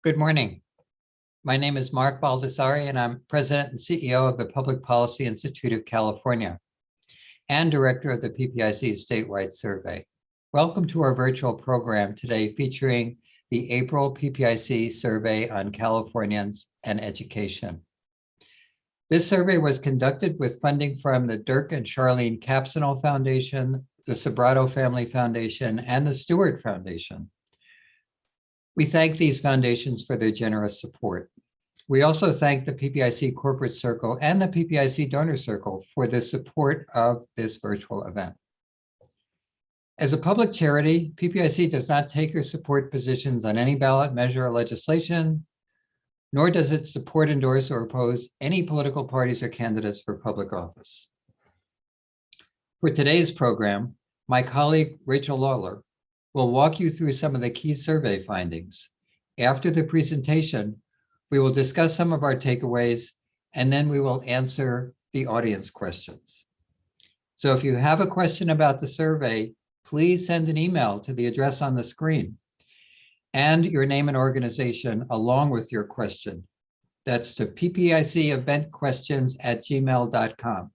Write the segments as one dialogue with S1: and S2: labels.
S1: Good morning. My name is Mark Baldassare, and I'm President and CEO of the Public Policy Institute of California and Director of the PPIC Statewide Survey. Welcome to our virtual program today featuring the April PPIC Survey on Californians and Education. This survey was conducted with funding from the Dirk and Charlene Capsino Foundation, the Sobrato Family Foundation, and the Stewart Foundation. We thank these foundations for their generous support. We also thank the PPIC Corporate Circle and the PPIC Donor Circle for the support of this virtual event. As a public charity, PPIC does not take or support positions on any ballot measure or legislation, nor does it support, endorse, or oppose any political parties or candidates for public office. For today's program, my colleague, Rachel Lawler, will walk you through some of the key survey findings. After the presentation, we will discuss some of our takeaways, and then we will answer the audience questions. So if you have a question about the survey, please send an email to the address on the screen and your name and organization along with your question. That's to ppiceventquestions@gmail.com.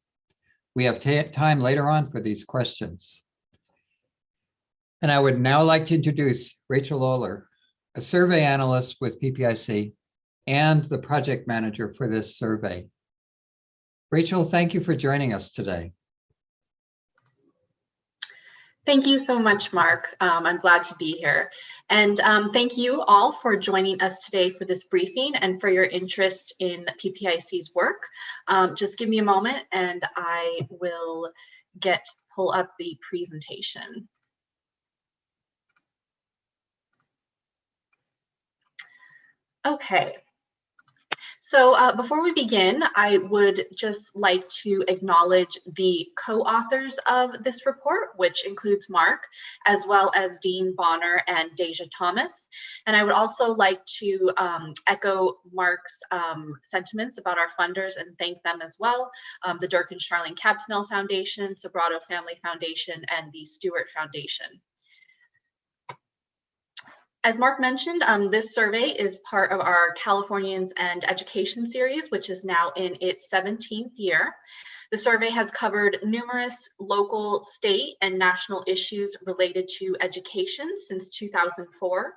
S1: We have time later on for these questions. And I would now like to introduce Rachel Lawler, a survey analyst with PPIC and the project manager for this survey. Rachel, thank you for joining us today.
S2: Thank you so much, Mark. I'm glad to be here. And thank you all for joining us today for this briefing and for your interest in PPIC's work. Just give me a moment and I will pull up the presentation. Okay, so before we begin, I would just like to acknowledge the co-authors of this report, which includes Mark, as well as Dean Bonner and Deja Thomas. And I would also like to echo Mark's sentiments about our funders and thank them as well, the Dirk and Charlene Capsino Foundation, Sobrato Family Foundation, and the Stewart Foundation. As Mark mentioned, this survey is part of our Californians and Education series, which is now in its 17th year. The survey has covered numerous local, state, and national issues related to education since 2004.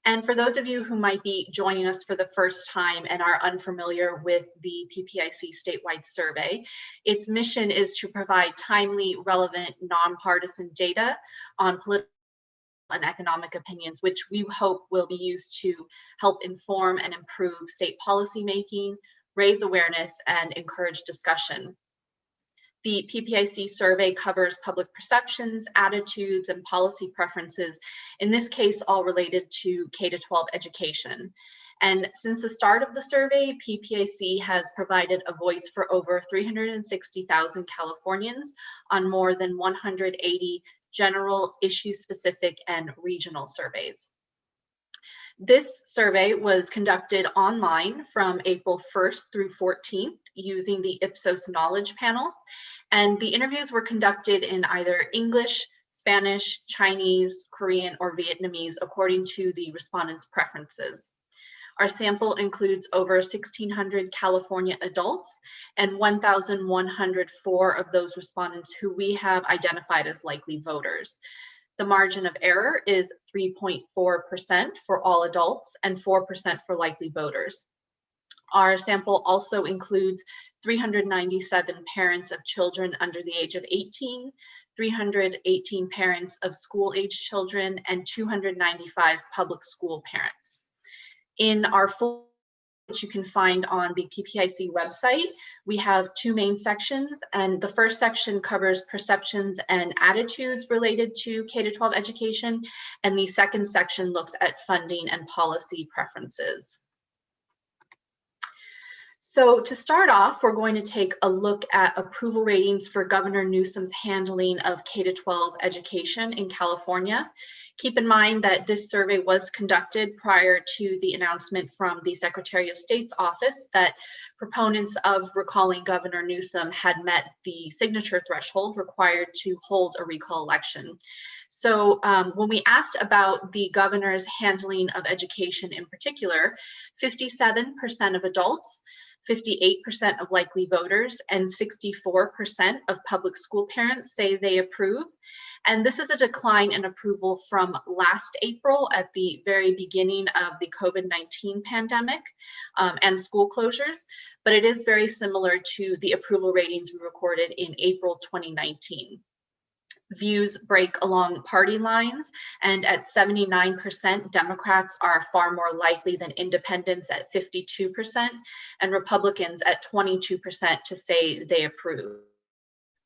S2: And for those of you who might be joining us for the first time and are unfamiliar with the PPIC statewide survey, its mission is to provide timely, relevant, nonpartisan data on political and economic opinions, which we hope will be used to help inform and improve state policy making, raise awareness, and encourage discussion. The PPIC survey covers public perceptions, attitudes, and policy preferences, in this case, all related to K-12 education. And since the start of the survey, PPIC has provided a voice for over 360,000 Californians on more than 180 general, issue-specific, and regional surveys. This survey was conducted online from April 1st through 14th using the Ipsos Knowledge Panel, and the interviews were conducted in either English, Spanish, Chinese, Korean, or Vietnamese according to the respondents' preferences. Our sample includes over 1,600 California adults and 1,104 of those respondents who we have identified as likely voters. The margin of error is 3.4% for all adults and 4% for likely voters. Our sample also includes 397 parents of children under the age of 18, 318 parents of school-age children, and 295 public school parents. In our full, which you can find on the PPIC website, we have two main sections, and the first section covers perceptions and attitudes related to K-12 education, and the second section looks at funding and policy preferences. So to start off, we're going to take a look at approval ratings for Governor Newsom's handling of K-12 education in California. Keep in mind that this survey was conducted prior to the announcement from the Secretary of State's office that proponents of recalling Governor Newsom had met the signature threshold required to hold a recall election. So when we asked about the governor's handling of education in particular, 57% of adults, 58% of likely voters, and 64% of public school parents say they approve. And this is a decline in approval from last April at the very beginning of the COVID-19 pandemic and school closures, but it is very similar to the approval ratings we recorded in April 2019. Views break along party lines, and at 79%, Democrats are far more likely than independents at 52%, and Republicans at 22% to say they approve.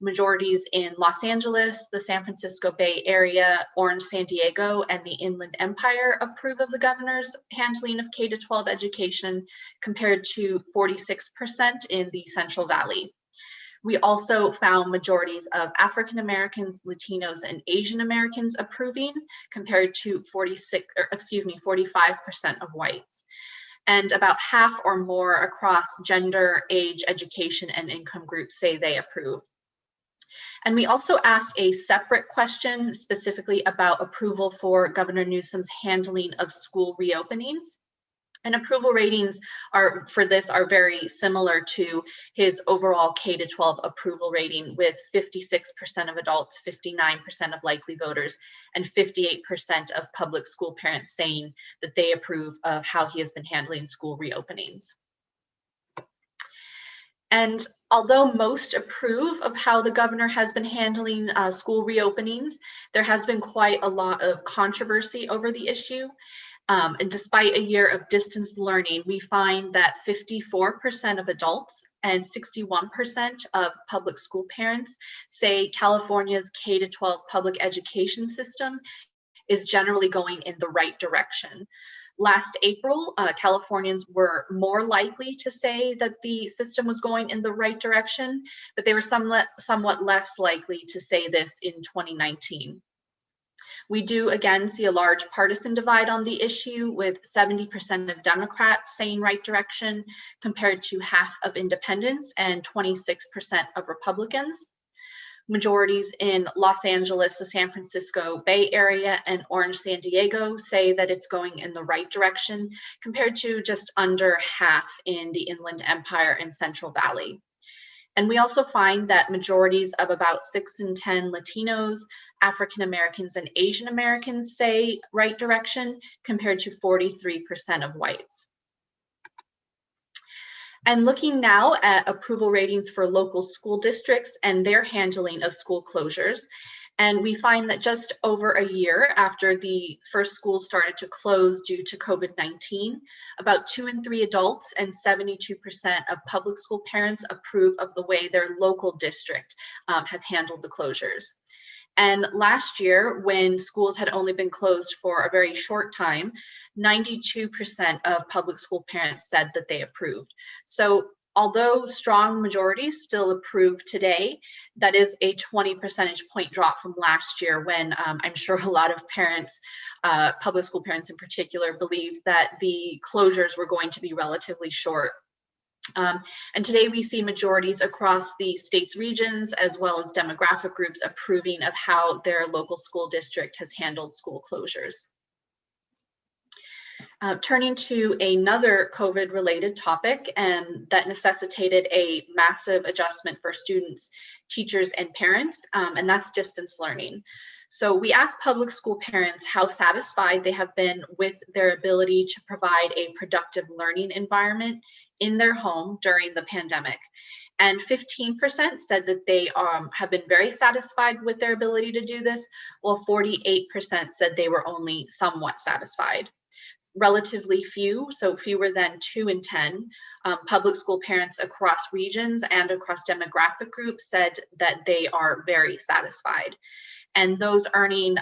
S2: Majorities in Los Angeles, the San Francisco Bay Area, Orange, San Diego, and the Inland Empire approve of the governor's handling of K-12 education, compared to 46% in the Central Valley. We also found majorities of African Americans, Latinos, and Asian Americans approving, compared to 45% of whites. And about half or more across gender, age, education, and income groups say they approve. And we also asked a separate question specifically about approval for Governor Newsom's handling of school reopenings. And approval ratings for this are very similar to his overall K-12 approval rating, with 56% of adults, 59% of likely voters, and 58% of public school parents saying that they approve of how he has been handling school reopenings. And although most approve of how the governor has been handling school reopenings, there has been quite a lot of controversy over the issue. And despite a year of distance learning, we find that 54% of adults and 61% of public school parents say California's K-12 public education system is generally going in the right direction. Last April, Californians were more likely to say that the system was going in the right direction, but they were somewhat less likely to say this in 2019. We do again see a large partisan divide on the issue, with 70% of Democrats saying right direction, compared to half of independents and 26% of Republicans. Majorities in Los Angeles, the San Francisco Bay Area, and Orange, San Diego say that it's going in the right direction, compared to just under half in the Inland Empire and Central Valley. And we also find that majorities of about 6 in 10 Latinos, African Americans, and Asian Americans say right direction, compared to 43% of whites. And looking now at approval ratings for local school districts and their handling of school closures, and we find that just over a year after the first schools started to close due to COVID-19, about 2 in 3 adults and 72% of public school parents approve of the way their local district has handled the closures. And last year, when schools had only been closed for a very short time, 92% of public school parents said that they approved. So although strong majorities still approve today, that is a 20 percentage point drop from last year, when I'm sure a lot of parents, public school parents in particular, believed that the closures were going to be relatively short. And today we see majorities across the state's regions, as well as demographic groups, approving of how their local school district has handled school closures. Turning to another COVID-related topic, and that necessitated a massive adjustment for students, teachers, and parents, and that's distance learning. So we asked public school parents how satisfied they have been with their ability to provide a productive learning environment in their home during the pandemic. And 15% said that they have been very satisfied with their ability to do this, while 48% said they were only somewhat satisfied. Relatively few, so fewer than 2 in 10, public school parents across regions and across demographic groups said that they are very satisfied. And those earning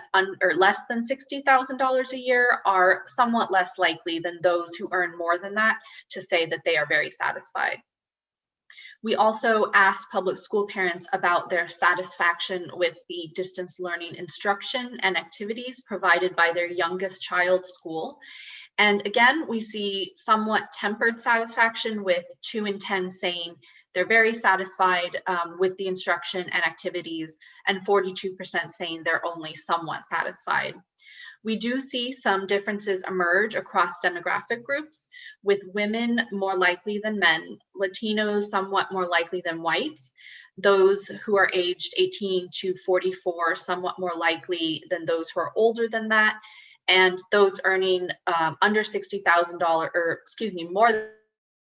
S2: less than $60,000 a year are somewhat less likely than those who earn more than that to say that they are very satisfied. We also asked public school parents about their satisfaction with the distance learning instruction and activities provided by their youngest child's school. And again, we see somewhat tempered satisfaction, with 2 in 10 saying they're very satisfied with the instruction and activities, and 42% saying they're only somewhat satisfied. We do see some differences emerge across demographic groups, with women more likely than men, Latinos somewhat more likely than whites, those who are aged 18 to 44 somewhat more likely than those who are older than that, and those earning under $60,000, or excuse me, more than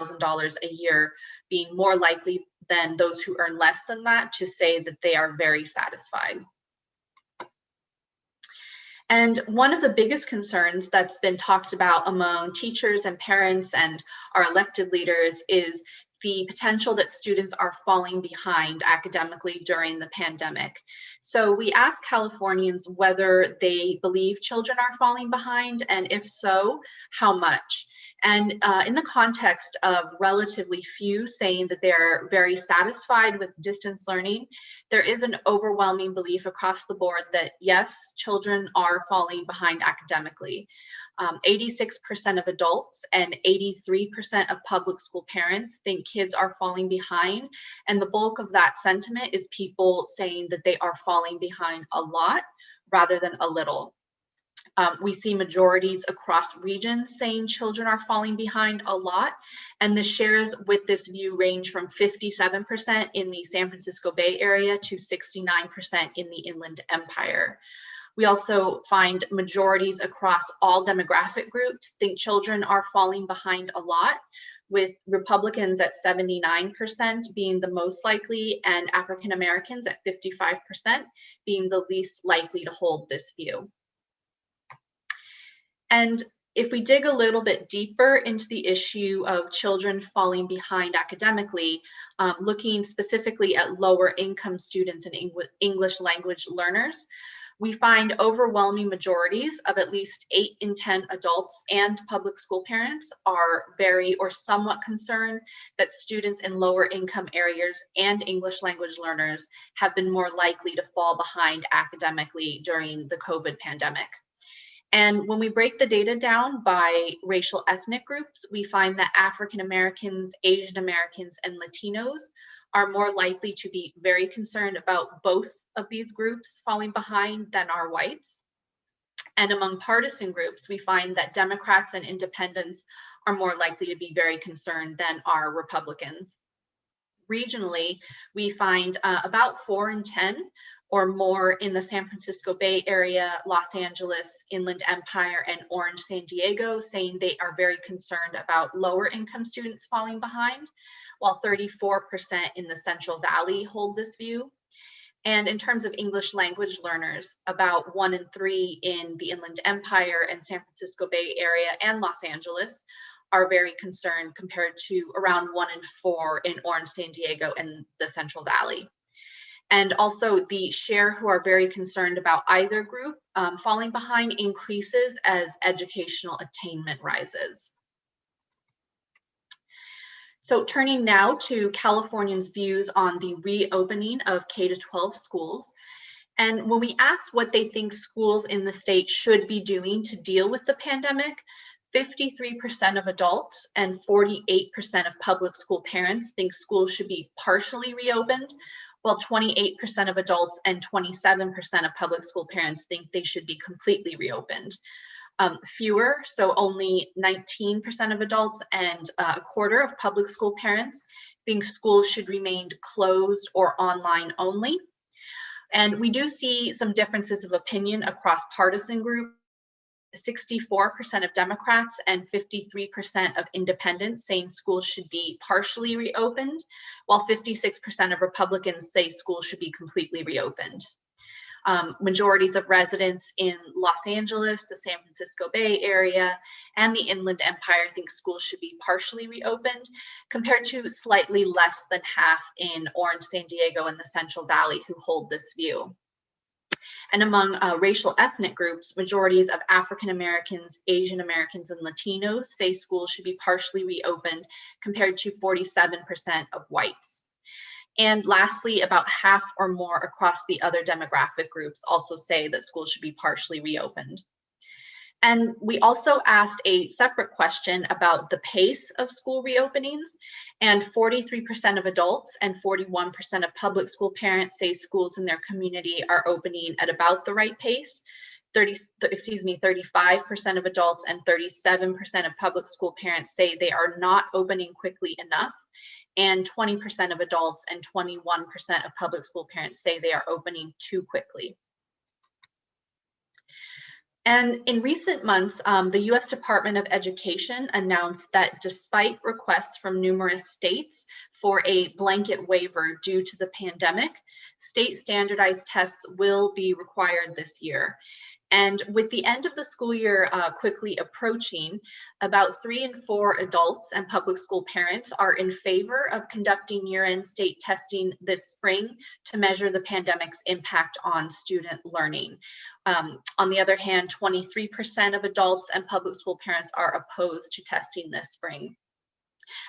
S2: $1,000 a year being more likely than those who earn less than that to say that they are very satisfied. And one of the biggest concerns that's been talked about among teachers and parents and our elected leaders is the potential that students are falling behind academically during the pandemic. So we asked Californians whether they believe children are falling behind, and if so, how much. And in the context of relatively few saying that they're very satisfied with distance learning, there is an overwhelming belief across the board that yes, children are falling behind academically. 86% of adults and 83% of public school parents think kids are falling behind. And the bulk of that sentiment is people saying that they are falling behind a lot rather than a little. We see majorities across regions saying children are falling behind a lot, and the shares with this view range from 57% in the San Francisco Bay Area to 69% in the Inland Empire. We also find majorities across all demographic groups think children are falling behind a lot, with Republicans at 79% being the most likely and African Americans at 55% being the least likely to hold this view. And if we dig a little bit deeper into the issue of children falling behind academically, looking specifically at lower income students and English language learners, we find overwhelming majorities of at least 8 in 10 adults and public school parents are very or somewhat concerned that students in lower income areas and English language learners have been more likely to fall behind academically during the COVID pandemic. And when we break the data down by racial ethnic groups, we find that African Americans, Asian Americans, and Latinos are more likely to be very concerned about both of these groups falling behind than are whites. And among partisan groups, we find that Democrats and independents are more likely to be very concerned than are Republicans. Regionally, we find about 4 in 10 or more in the San Francisco Bay Area, Los Angeles, Inland Empire, and Orange, San Diego, saying they are very concerned about lower income students falling behind, while 34% in the Central Valley hold this view. And in terms of English language learners, about 1 in 3 in the Inland Empire and San Francisco Bay Area and Los Angeles are very concerned, compared to around 1 in 4 in Orange, San Diego, and the Central Valley. And also the share who are very concerned about either group falling behind increases as educational attainment rises. So turning now to Californians' views on the reopening of K-12 schools. And when we asked what they think schools in the state should be doing to deal with the pandemic, 53% of adults and 48% of public school parents think schools should be partially reopened, while 28% of adults and 27% of public school parents think they should be completely reopened. Fewer, so only 19% of adults and a quarter of public school parents think schools should remain closed or online only. And we do see some differences of opinion across partisan groups. 64% of Democrats and 53% of independents saying schools should be partially reopened, while 56% of Republicans say schools should be completely reopened. Majorities of residents in Los Angeles, the San Francisco Bay Area, and the Inland Empire think schools should be partially reopened, compared to slightly less than half in Orange, San Diego, and the Central Valley who hold this view. And among racial ethnic groups, majorities of African Americans, Asian Americans, and Latinos say schools should be partially reopened, compared to 47% of whites. And lastly, about half or more across the other demographic groups also say that schools should be partially reopened. And we also asked a separate question about the pace of school reopenings, and 43% of adults and 41% of public school parents say schools in their community are opening at about the right pace. 35% of adults and 37% of public school parents say they are not opening quickly enough, and 20% of adults and 21% of public school parents say they are opening too quickly. And in recent months, the US Department of Education announced that despite requests from numerous states for a blanket waiver due to the pandemic, state standardized tests will be required this year. And with the end of the school year quickly approaching, about 3 in 4 adults and public school parents are in favor of conducting year-end state testing this spring to measure the pandemic's impact on student learning. On the other hand, 23% of adults and public school parents are opposed to testing this spring.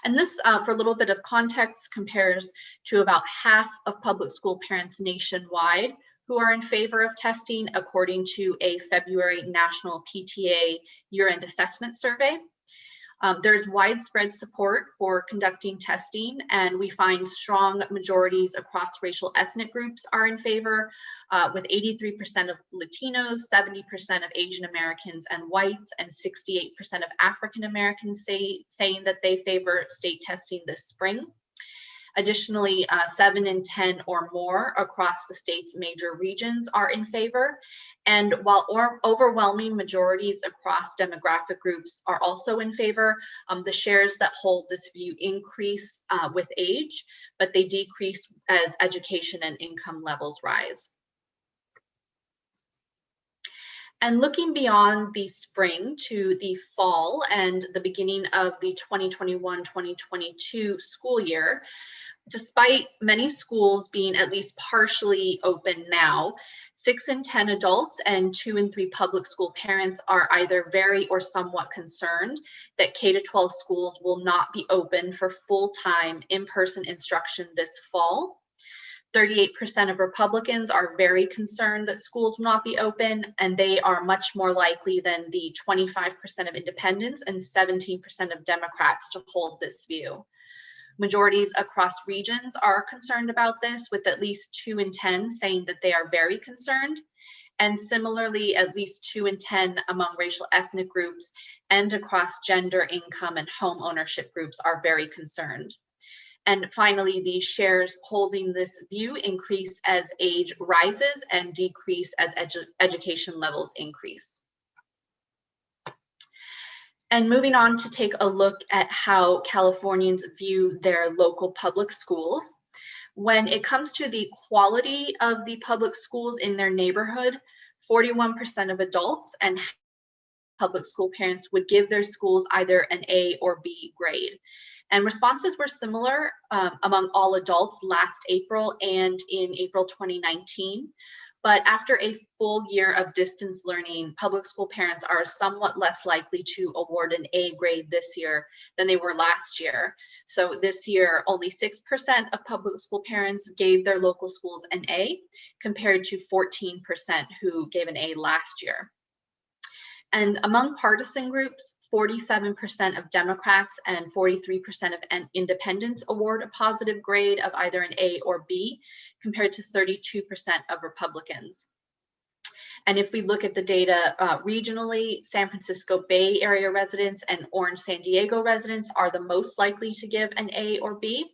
S2: And this, for a little bit of context, compares to about half of public school parents nationwide who are in favor of testing, according to a February National PTA year-end assessment survey. There's widespread support for conducting testing, and we find strong majorities across racial ethnic groups are in favor, with 83% of Latinos, 70% of Asian Americans and whites, and 68% of African Americans saying that they favor state testing this spring. Additionally, 7 in 10 or more across the state's major regions are in favor. And while overwhelming majorities across demographic groups are also in favor, the shares that hold this view increase with age, but they decrease as education and income levels rise. And looking beyond the spring to the fall and the beginning of the 2021-2022 school year, despite many schools being at least partially open now, 6 in 10 adults and 2 in 3 public school parents are either very or somewhat concerned that K-12 schools will not be open for full-time in-person instruction this fall. 38% of Republicans are very concerned that schools will not be open, and they are much more likely than the 25% of independents and 17% of Democrats to hold this view. Majorities across regions are concerned about this, with at least 2 in 10 saying that they are very concerned. And similarly, at least 2 in 10 among racial ethnic groups and across gender, income, and home ownership groups are very concerned. And finally, the shares holding this view increase as age rises and decrease as education levels increase. And moving on to take a look at how Californians view their local public schools. When it comes to the quality of the public schools in their neighborhood, 41% of adults and public school parents would give their schools either an A or B grade. And responses were similar among all adults last April and in April 2019. But after a full year of distance learning, public school parents are somewhat less likely to award an A grade this year than they were last year. So this year, only 6% of public school parents gave their local schools an A, compared to 14% who gave an A last year. And among partisan groups, 47% of Democrats and 43% of independents award a positive grade of either an A or B, compared to 32% of Republicans. And if we look at the data regionally, San Francisco Bay Area residents and Orange San Diego residents are the most likely to give an A or B.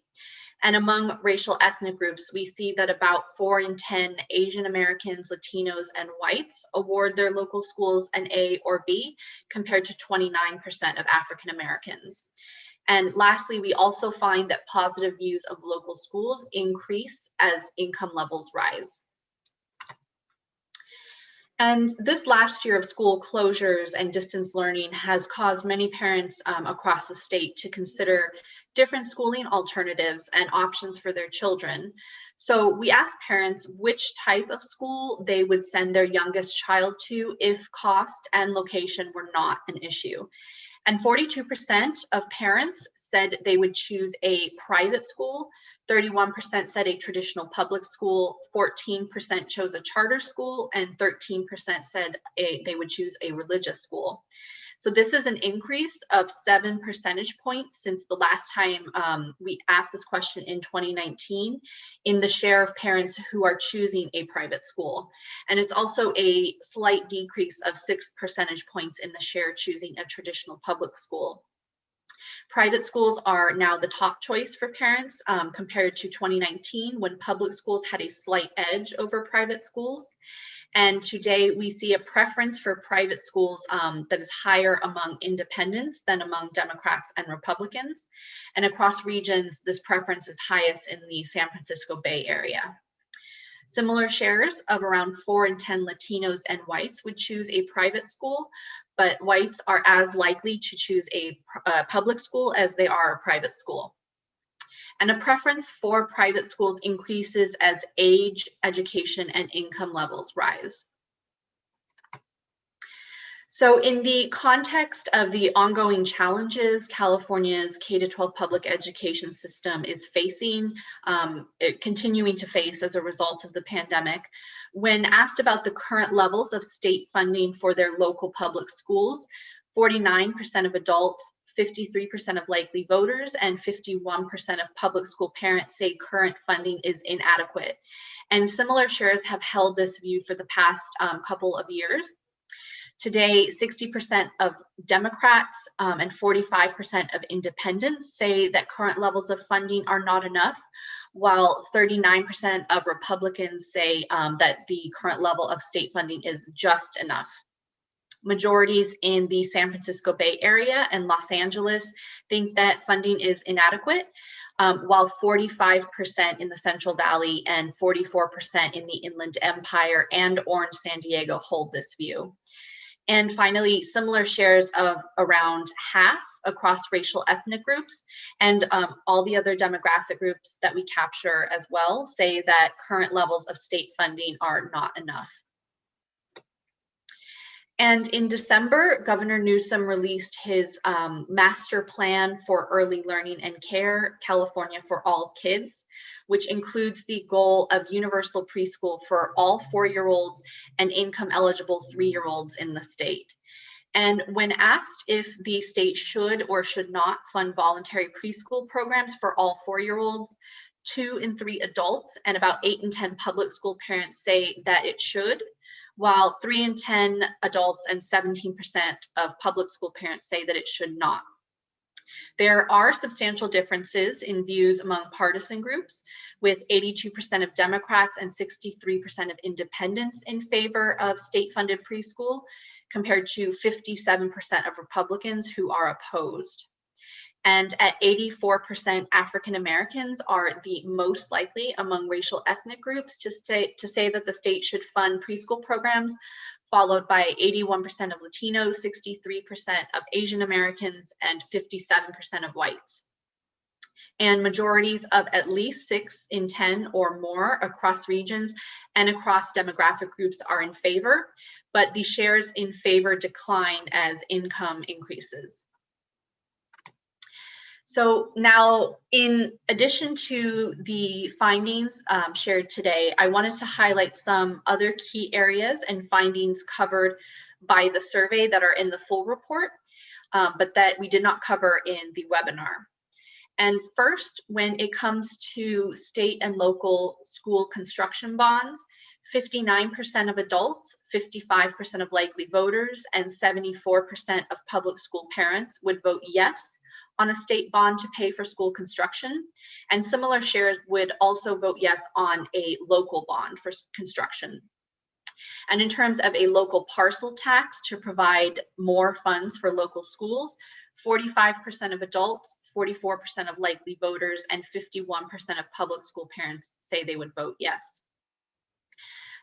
S2: And among racial ethnic groups, we see that about 4 in 10 Asian Americans, Latinos, and whites award their local schools an A or B, compared to 29% of African Americans. And lastly, we also find that positive views of local schools increase as income levels rise. And this last year of school closures and distance learning has caused many parents across the state to consider different schooling alternatives and options for their children. So we asked parents which type of school they would send their youngest child to if cost and location were not an issue. And 42% of parents said they would choose a private school, 31% said a traditional public school, 14% chose a charter school, and 13% said they would choose a religious school. So this is an increase of 7 percentage points since the last time we asked this question in 2019 in the share of parents who are choosing a private school. And it's also a slight decrease of 6 percentage points in the share choosing a traditional public school. Private schools are now the top choice for parents compared to 2019 when public schools had a slight edge over private schools. And today we see a preference for private schools that is higher among independents than among Democrats and Republicans. And across regions, this preference is highest in the San Francisco Bay Area. Similar shares of around 4 in 10 Latinos and whites would choose a private school, but whites are as likely to choose a public school as they are a private school. And a preference for private schools increases as age, education, and income levels rise. So in the context of the ongoing challenges California's K-12 public education system is facing, continuing to face as a result of the pandemic, when asked about the current levels of state funding for their local public schools, 49% of adults, 53% of likely voters, and 51% of public school parents say current funding is inadequate. And similar shares have held this view for the past couple of years. Today, 60% of Democrats and 45% of independents say that current levels of funding are not enough, while 39% of Republicans say that the current level of state funding is just enough. Majorities in the San Francisco Bay Area and Los Angeles think that funding is inadequate, while 45% in the Central Valley and 44% in the Inland Empire and Orange San Diego hold this view. And finally, similar shares of around half across racial ethnic groups and all the other demographic groups that we capture as well say that current levels of state funding are not enough. And in December, Governor Newsom released his master plan for early learning and care, California for All Kids, which includes the goal of universal preschool for all 4-year-olds and income-eligible 3-year-olds in the state. And when asked if the state should or should not fund voluntary preschool programs for all 4-year-olds, 2 in 3 adults and about 8 in 10 public school parents say that it should, while 3 in 10 adults and 17% of public school parents say that it should not. There are substantial differences in views among partisan groups, with 82% of Democrats and 63% of independents in favor of state-funded preschool, compared to 57% of Republicans who are opposed. And at 84%, African Americans are the most likely among racial ethnic groups to say that the state should fund preschool programs, followed by 81% of Latinos, 63% of Asian Americans, and 57% of whites. And majorities of at least 6 in 10 or more across regions and across demographic groups are in favor, but the shares in favor decline as income increases. So now, in addition to the findings shared today, I wanted to highlight some other key areas and findings covered by the survey that are in the full report, but that we did not cover in the webinar. And first, when it comes to state and local school construction bonds, 59% of adults, 55% of likely voters, and 74% of public school parents would vote yes on a state bond to pay for school construction, and similar shares would also vote yes on a local bond for construction. And in terms of a local parcel tax to provide more funds for local schools, 45% of adults, 44% of likely voters, and 51% of public school parents say they would vote yes.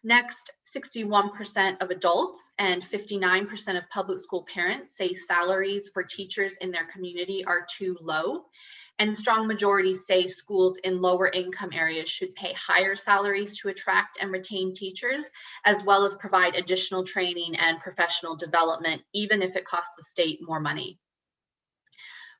S2: Next, 61% of adults and 59% of public school parents say salaries for teachers in their community are too low, and strong majorities say schools in lower income areas should pay higher salaries to attract and retain teachers, as well as provide additional training and professional development, even if it costs the state more money.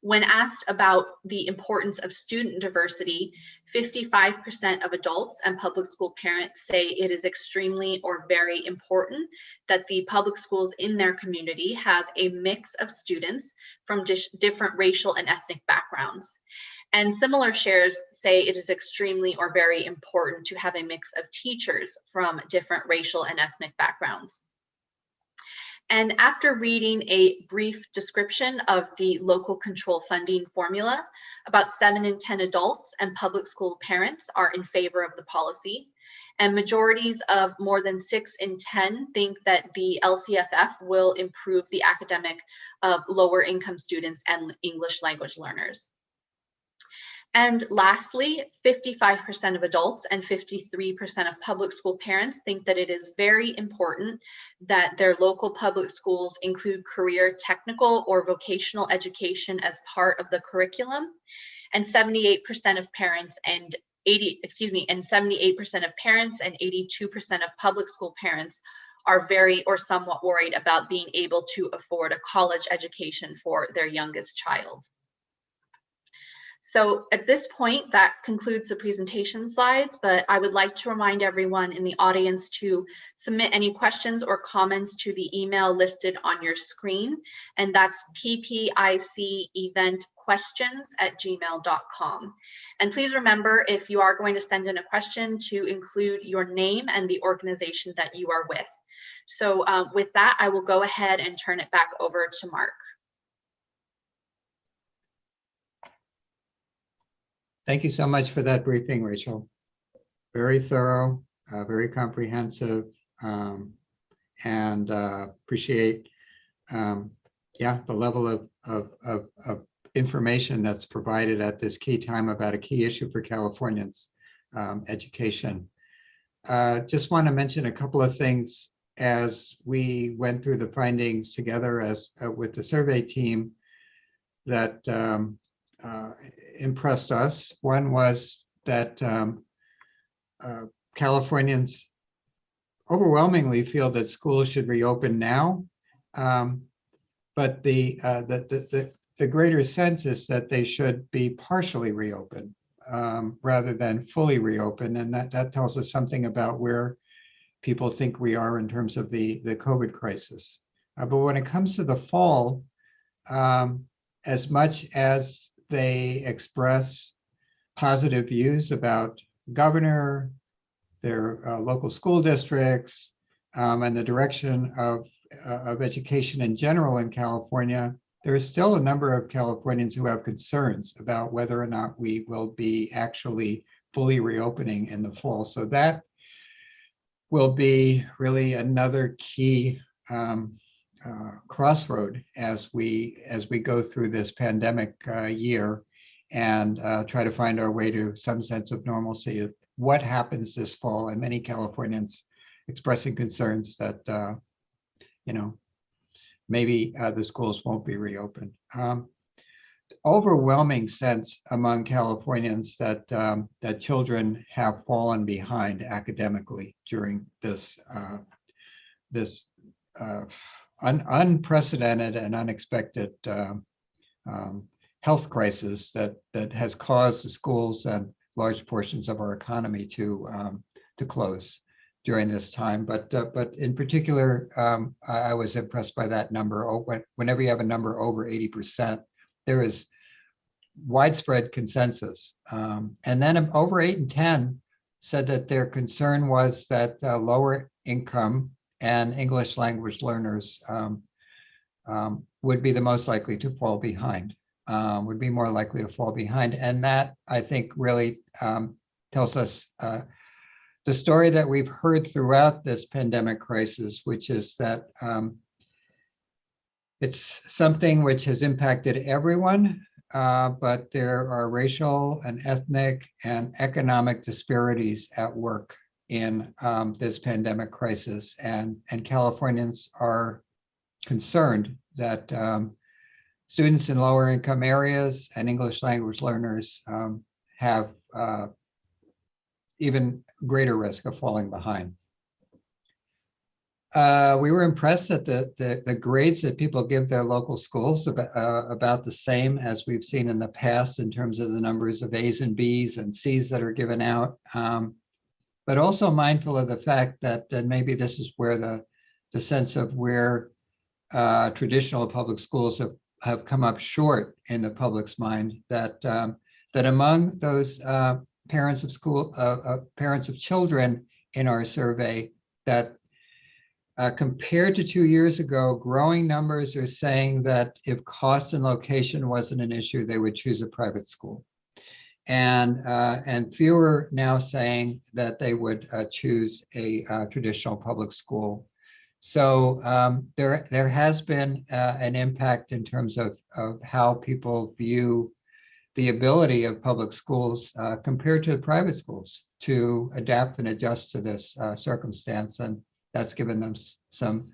S2: When asked about the importance of student diversity, 55% of adults and public school parents say it is extremely or very important that the public schools in their community have a mix of students from different racial and ethnic backgrounds. And similar shares say it is extremely or very important to have a mix of teachers from different racial and ethnic backgrounds. And after reading a brief description of the local control funding formula, about 7 in 10 adults and public school parents are in favor of the policy. And majorities of more than 6 in 10 think that the LCFF will improve the academic of lower income students and English language learners. And lastly, 55% of adults and 53% of public school parents think that it is very important that their local public schools include career technical or vocational education as part of the curriculum. And 78% of parents and 78% of parents and 82% of public school parents are very or somewhat worried about being able to afford a college education for their youngest child. So at this point, that concludes the presentation slides, but I would like to remind everyone in the audience to submit any questions or comments to the email listed on your screen, and that's ppiceventquestions@gmail.com. And please remember, if you are going to send in a question, to include your name and the organization that you are with. So with that, I will go ahead and turn it back over to Mark.
S1: Thank you so much for that briefing, Rachel. Very thorough, very comprehensive, and appreciate, the level of information that's provided at this key time about a key issue for Californians, education. Just want to mention a couple of things as we went through the findings together as with the survey team that impressed us. One was that Californians overwhelmingly feel that schools should reopen now, but the greater sense is that they should be partially reopened rather than fully reopened, and that tells us something about where people think we are in terms of the COVID crisis. But when it comes to the fall, as much as they express positive views about governor, their local school districts, and the direction of education in general in California, there is still a number of Californians who have concerns about whether or not we will be actually fully reopening in the fall. So that will be really another key crossroad as we go through this pandemic year and try to find our way to some sense of normalcy. What happens this fall, and many Californians expressing concerns that maybe the schools won't be reopened. Overwhelming sense among Californians that that children have fallen behind academically during this unprecedented and unexpected health crisis that has caused the schools and large portions of our economy to close during this time. But in particular, I was impressed by that number. Whenever you have a number over 80%, there is widespread consensus. And then over 8 in 10 said that their concern was that lower income and English language learners would be the most likely to fall behind, would be more likely to fall behind. And that, I think, really tells us the story that we've heard throughout this pandemic crisis, which is that it's something which has impacted everyone, but there are racial and ethnic and economic disparities at work in this pandemic crisis, and Californians are concerned that students in lower income areas and English language learners have even greater risk of falling behind. We were impressed at the grades that people give their local schools, about the same as we've seen in the past in terms of the numbers of A's and B's and C's that are given out. But also mindful of the fact that maybe this is where the sense of where traditional public schools have come up short in the public's mind, that that among those parents of children in our survey, that compared to 2 years ago, growing numbers are saying that if cost and location wasn't an issue, they would choose a private school. And fewer now saying that they would choose a traditional public school. So there has been an impact in terms of how people view the ability of public schools compared to the private schools to adapt and adjust to this circumstance. And that's given them some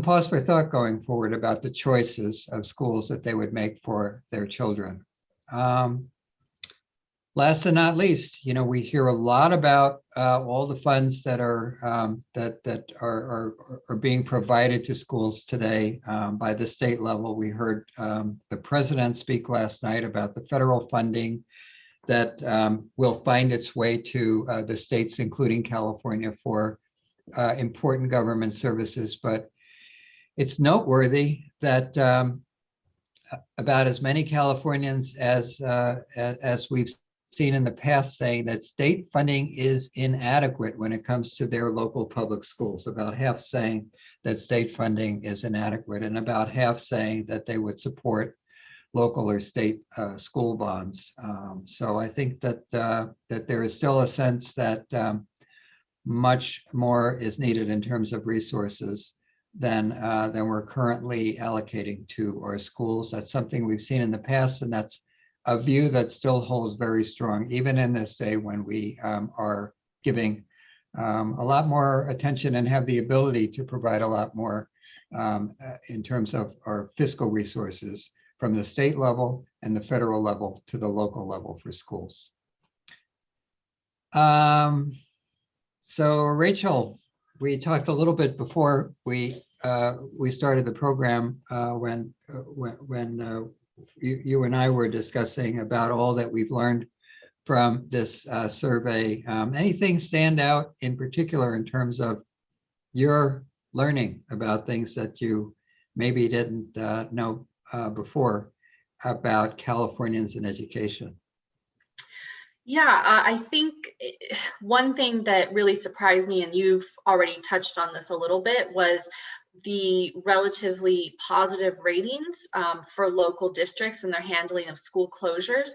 S1: pause for thought going forward about the choices of schools that they would make for their children. Last and not least, we hear a lot about all the funds that are are being provided to schools today by the state level. We heard the president speak last night about the federal funding that will find its way to the states, including California, for important government services. But it's noteworthy that about as many Californians as we've seen in the past saying that state funding is inadequate when it comes to their local public schools. About half saying that state funding is inadequate, and about half saying that they would support local or state school bonds. So I think that that there is still a sense that much more is needed in terms of resources than we're currently allocating to our schools. That's something we've seen in the past, and that's a view that still holds very strong, even in this day when we are giving a lot more attention and have the ability to provide a lot more in terms of our fiscal resources from the state level and the federal level to the local level for schools. So Rachel, we talked a little bit before we started the program when you and I were discussing about all that we've learned from this survey. Anything stand out in particular in terms of your learning about things that you maybe didn't know before about Californians in education?
S2: Yeah, I think one thing that really surprised me, and you've already touched on this a little bit, was the relatively positive ratings for local districts and their handling of school closures.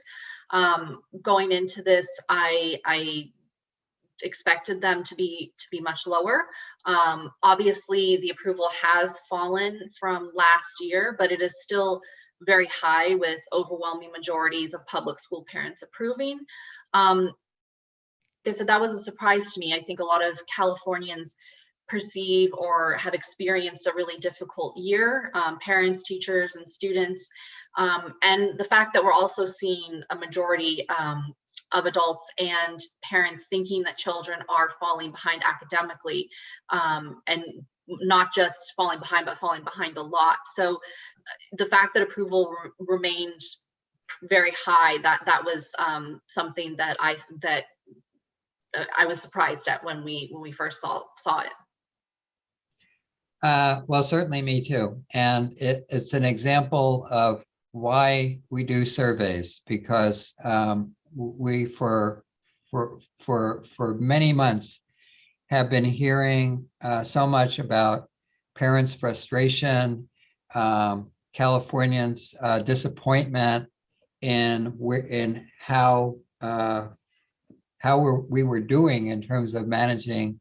S2: Going into this, I expected them to be much lower. Obviously, the approval has fallen from last year, but it is still very high, with overwhelming majorities of public school parents approving. So that was a surprise to me. I think a lot of Californians perceive or have experienced a really difficult year, parents, teachers, and students. And the fact that we're also seeing a majority of adults and parents thinking that children are falling behind academically, and not just falling behind, but falling behind a lot. So the fact that approval remained very high, that was something that I was surprised at when we first saw it.
S1: Well, certainly me too. And it's an example of why we do surveys, because we for many months have been hearing so much about parents' frustration, Californians' disappointment in how we were doing in terms of managing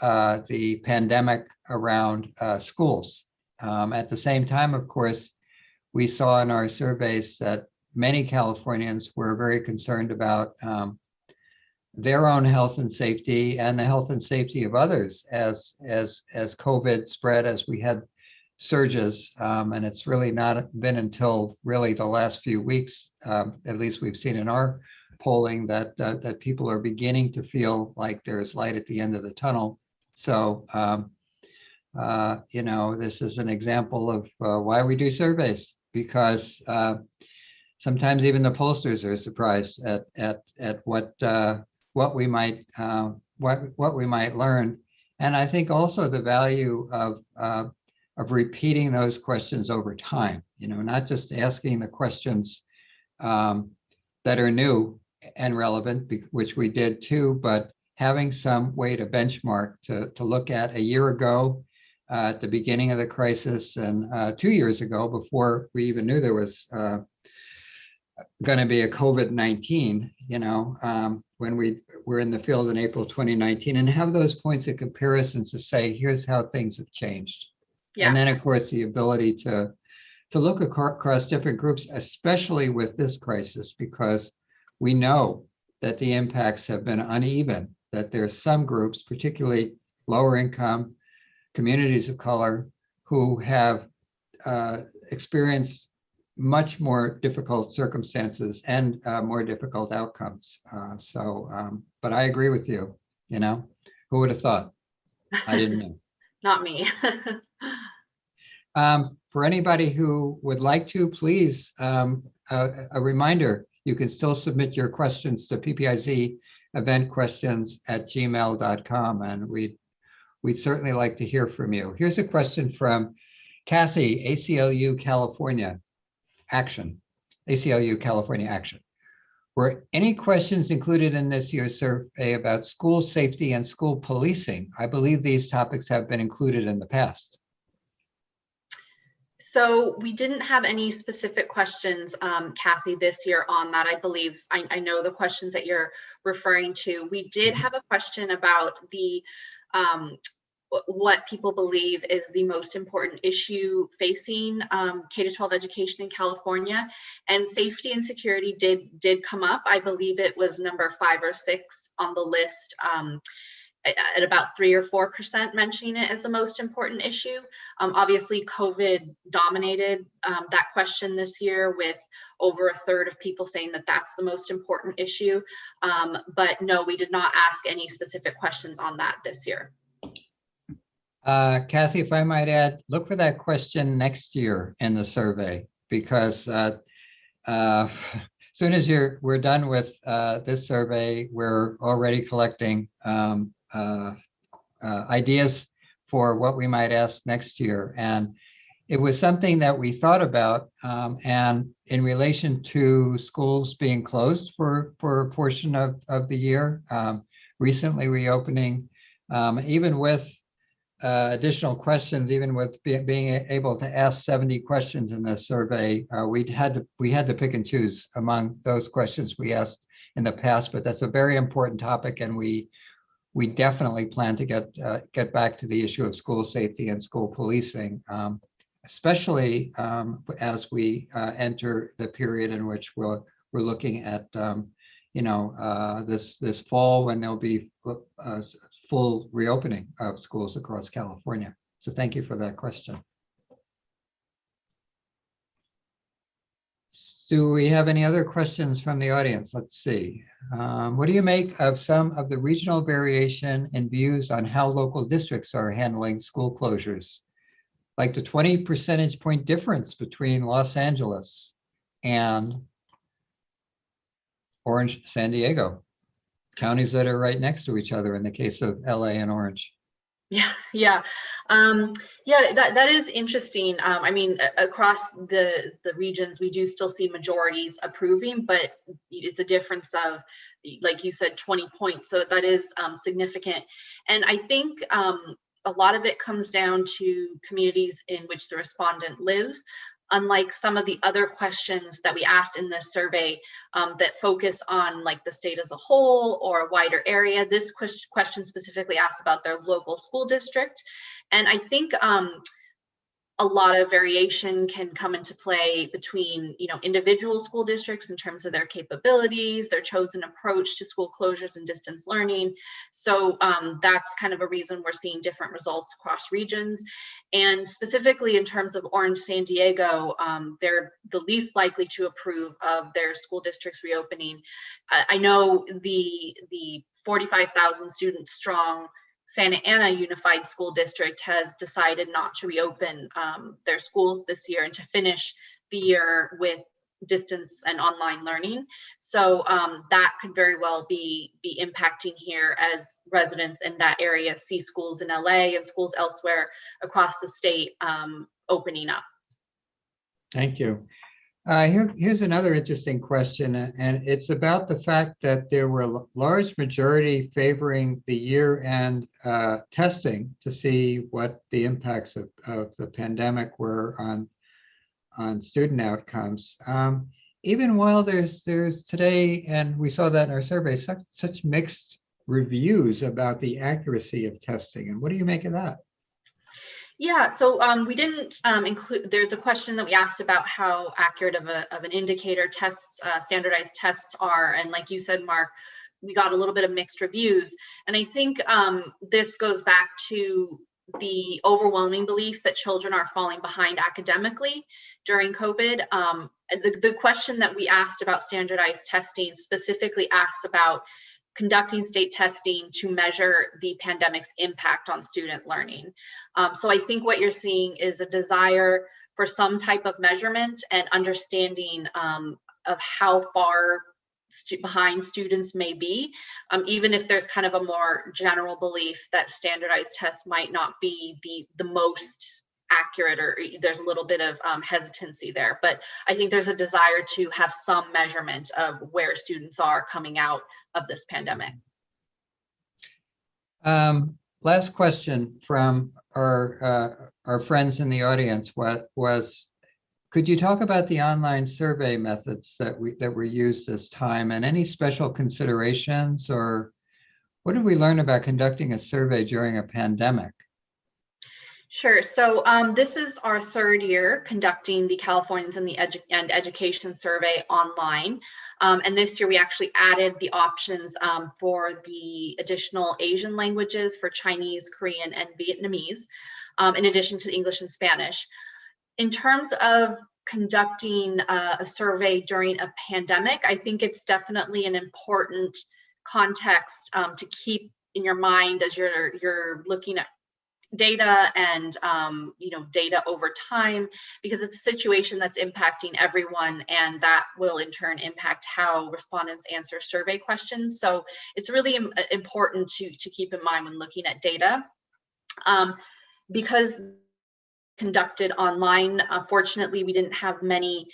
S1: the pandemic around schools. At the same time, of course, we saw in our surveys that many Californians were very concerned about their own health and safety and the health and safety of others as COVID spread, as we had surges. And it's really not been until really the last few weeks, at least we've seen in our polling, that people are beginning to feel like there's light at the end of the tunnel. So This is an example of why we do surveys, because sometimes even the pollsters are surprised at what we might learn. And I think also the value of repeating those questions over time, not just asking the questions that are new and relevant, which we did too, but having some way to benchmark, to look at a year ago at the beginning of the crisis, and 2 years ago, before we even knew there was going to be a COVID-19, when we were in the field in April 2019, and have those points of comparisons to say, here's how things have changed. Yeah. And then, of course, the ability to look across different groups, especially with this crisis, because we know that the impacts have been uneven, that there's some groups, particularly lower income communities of color, who have experienced much more difficult circumstances and more difficult outcomes. But I agree with you, who would have thought? I didn't know.
S2: Not me.
S1: For anybody who would like to, please, a reminder, you can still submit your questions to ppiceventquestions@gmail.com, and we'd certainly like to hear from you. Here's a question from Kathy, ACLU California Action. Were any questions included in this year's survey about school safety and school policing? I believe these topics have been included in the past.
S2: So we didn't have any specific questions, Kathy, this year on that. I believe, I know the questions that you're referring to. We did have a question about the what people believe is the most important issue facing K-12 education in California, and safety and security did come up. I believe it was number 5 or 6 on the list, at about 3 or 4% mentioning it as the most important issue. Obviously, COVID dominated that question this year, with over 1/3 of people saying that that's the most important issue. But no, we did not ask any specific questions on that this year.
S1: Kathy, if I might add, look for that question next year in the survey, because as soon as we're done with this survey, we're already collecting ideas for what we might ask next year. And it was something that we thought about, and in relation to schools being closed for a portion of the year, recently reopening, even with additional questions, even with being able to ask 70 questions in this survey, we had to pick and choose among those questions we asked in the past. But that's a very important topic, and we definitely plan to get back to the issue of school safety and school policing, especially as we enter the period in which we're looking at this fall, when there'll be full reopening of schools across California. So thank you for that question. Do we have any other questions from the audience? Let's see. What do you make of some of the regional variation in views on how local districts are handling school closures? Like the 20 percentage point difference between Los Angeles and Orange, San Diego, counties that are right next to each other in the case of LA and Orange.
S2: Yeah, that is interesting. I mean, across the regions, we do still see majorities approving, but it's a difference of, like you said, 20 points. So that is significant. And I think a lot of it comes down to communities in which the respondent lives. Unlike some of the other questions that we asked in this survey that focus on like the state as a whole or a wider area, this question specifically asks about their local school district. And I think a lot of variation can come into play between, individual school districts in terms of their capabilities, their chosen approach to school closures and distance learning. So that's kind of a reason we're seeing different results across regions. And specifically in terms of Orange, San Diego, they're the least likely to approve of their school districts reopening. I know the 45,000 student strong Santa Ana Unified School District has decided not to reopen their schools this year and to finish the year with distance and online learning. So that could very well be impacting here as residents in that area see schools in LA and schools elsewhere across the state opening up.
S1: Thank you. Here's another interesting question, and it's about the fact that there were a large majority favoring the year-end testing to see what the impacts of the pandemic were on student outcomes. Even while there's today, and we saw that in our survey, such mixed reviews about the accuracy of testing. And what do you make of that?
S2: Yeah, so we didn't include, there's a question that we asked about how accurate of an indicator tests, standardized tests are. And like you said, Mark, we got a little bit of mixed reviews. And I think this goes back to the overwhelming belief that children are falling behind academically during COVID. The question that we asked about standardized testing specifically asks about conducting state testing to measure the pandemic's impact on student learning. So I think what you're seeing is a desire for some type of measurement and understanding of how far behind students may be, even if there's kind of a more general belief that standardized tests might not be the most accurate, or there's a little bit of hesitancy there. But I think there's a desire to have some measurement of where students are coming out of this pandemic.
S1: Last question from our friends in the audience. Could you talk about the online survey methods that were used this time, and any special considerations, or what did we learn about conducting a survey during a pandemic?
S2: Sure. So this is our third year conducting the Californians and the Education Survey online. And this year we actually added the options for the additional Asian languages for Chinese, Korean, and Vietnamese, in addition to English and Spanish. In terms of conducting a survey during a pandemic, I think it's definitely an important context to keep in your mind as you're looking at data and data over time, because it's a situation that's impacting everyone, and that will in turn impact how respondents answer survey questions. So it's really important to keep in mind when looking at data. Because conducted online, fortunately we didn't have many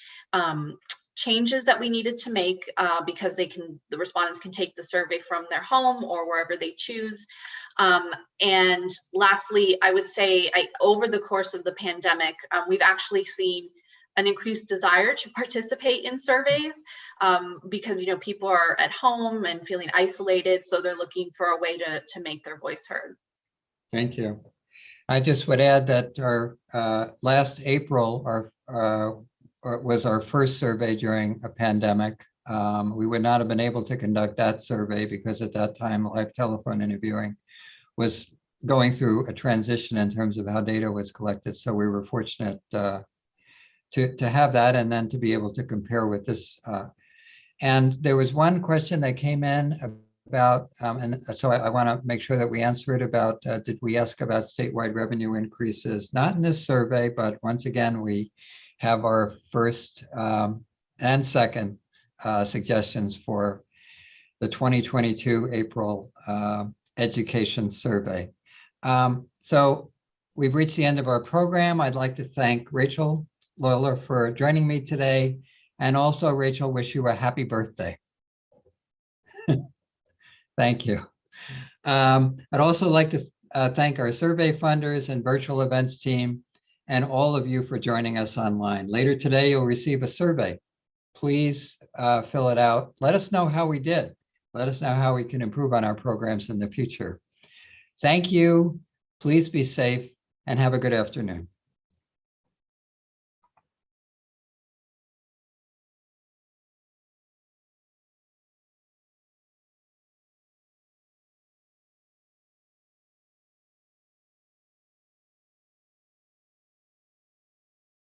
S2: changes that we needed to make because the respondents can take the survey from their home or wherever they choose. And lastly, I would say over the course of the pandemic, we've actually seen an increased desire to participate in surveys because people are at home and feeling isolated, so they're looking for a way to make their voice heard. Thank you.
S1: I just would add that our last April was our first survey during a pandemic. We would not have been able to conduct that survey because at that time live telephone interviewing was going through a transition in terms of how data was collected. So we were fortunate to have that, and then to be able to compare with this. And there was one question that came in about, and so I want to make sure that we answer it about, did we ask about statewide revenue increases? Not in this survey, but once again, we have our first and second suggestions for the 2022 April education survey. So we've reached the end of our program. I'd like to thank Rachel Lawler for joining me today. And also, Rachel, wish you a happy birthday. Thank you. I'd also like to thank our survey funders and virtual events team, and all of you for joining us online. Later today, you'll receive a survey. Please fill it out. Let us know how we did. Let us know how we can improve on our programs in the future. Thank you. Please be safe and have a good afternoon.